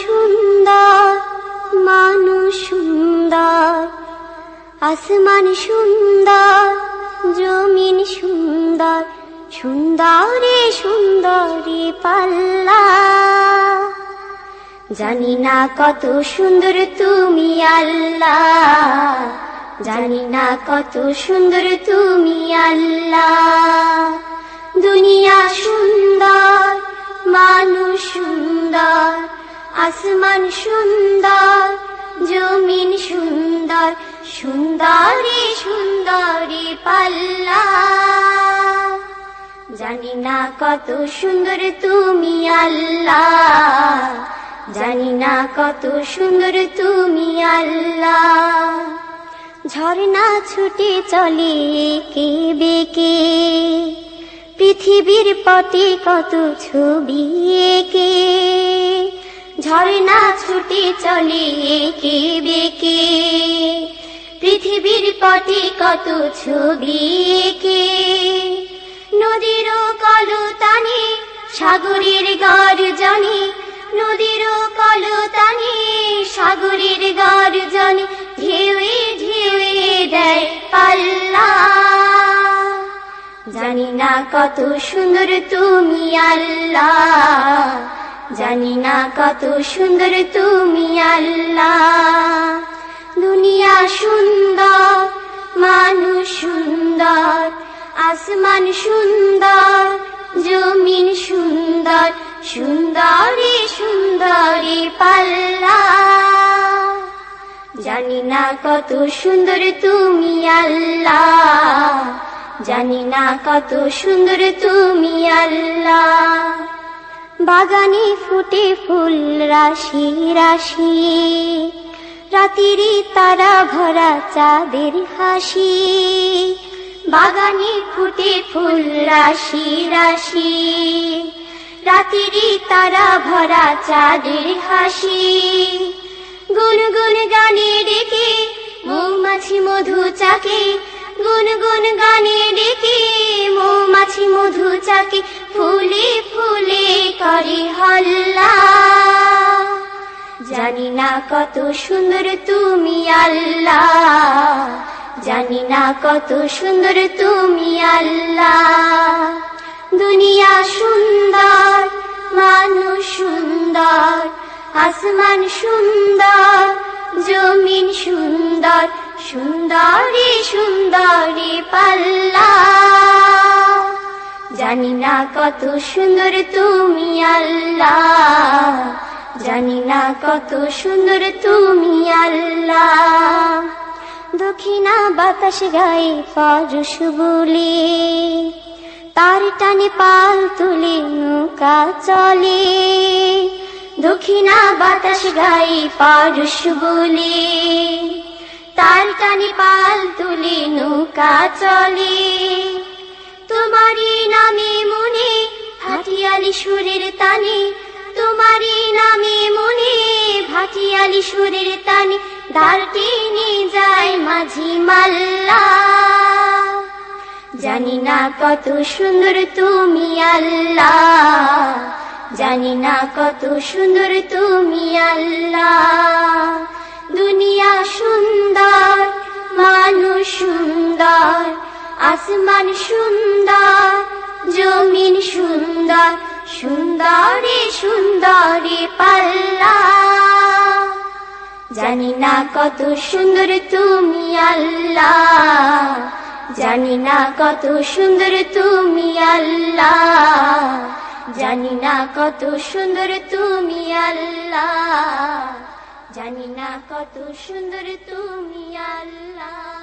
সুন্দর, মানুষ সুন্দর, আসমান সুন্দর, জমিন সুন্দর, সুন্দরে সুন্দরী পাল্লা। জানি না কত সুন্দর তুমি আল্লাহ, জানি না কত সুন্দর তুমি আল্লাহ। দুনিয়া সুন্দর, মানুষ সুন্দর, আসমান সুন্দর, জমিন সুন্দর, সুন্দরী সুন্দরী পাল্লা। জানি না কত সুন্দর তুমি আল্লাহ, জানি না কত সুন্দর তুমি আল্লাহ। ঝর্ণা ছুটে চলে এঁকে বেঁকে, পৃথিবীর পটে কত ছবি এঁকে। ঝর্ণা ছুটে চলে এঁকে বেঁকে, পৃথিবীর পটে কত ছবি এঁকে। নদীর কলতানে সাগরের গর্জনে, নদীর কলতানে সাগরের গর্জনে, ঢেউয়ে ঢেউয়ে দেয় পাল্লা। জানি না কত সুন্দর তুমি আল্লাহ, জানি না কত সুন্দর তুমি আল্লাহ। দুনিয়া সুন্দর, মানুষ সুন্দর, আসমান সুন্দর, জমিন সুন্দর, সুন্দরী সুন্দরী পাল্লা। জানি না কত সুন্দর তুমি আল্লাহ, জানি না কত সুন্দর তুমি আল্লাহ। বাগানে ফুটে ফুল রাশি রাশি, রাতিরি তারা ভরা চাঁদের হাসি। বাগানে ফুটে ফুল রাশি রাশি, রাতিরি তারা ভরা চাঁদের হাসি। গুনগুন গানে ডেকে মৌমাছি মধু চাকে, গুনগুন গানে ডেকে মৌমাছি মধু চাকে, ফুলে ফুলে করে হল্লা। জানি না কত সুন্দর তুমি আল্লাহ, জানি না কত সুন্দর তুমি আল্লাহ। দুনিয়া সুন্দর, মানুষ সুন্দর, আসমান সুন্দর, জমিন সুন্দর, সুন্দরী সুন্দরী পাল্লা। জানি না কত সুন্দর তুমি আল্লাহ, জানি না কত সুন্দর তুমি আল্লাহ। দক্ষিণা বাতাস গায়ে পরশ বলে, তার টানে পাল তুলে নৌকা চলে। দক্ষিণা বাতাস গায়ে পরশ বলে, তার টানে পাল তুলে নৌকা চলে। তোমারই নামে মনে ভাটিয়ালি সুরের তানে, তোমারই নামে মনে ভাটিয়ালি সুরের তানে, দাঁড়টি নিয়ে যায় মাঝি মাল্লা। জানি না কত সুন্দর তুমি আল্লাহ, জানি না কত সুন্দর তুমি আল্লাহ। দুনিয়া সুন্দর, মানুষ সুন্দর, আসমান সুন্দর, জমিন সুন্দর, সুন্দরী সুন্দরী পাল্লা। জানি না কত সুন্দর তুমি আল্লাহ, জানি না কত সুন্দর তুমি আল্লাহ, জানি না কত সুন্দর তুমি আল্লাহ, জানি না কত সুন্দর তুমি আল্লাহ।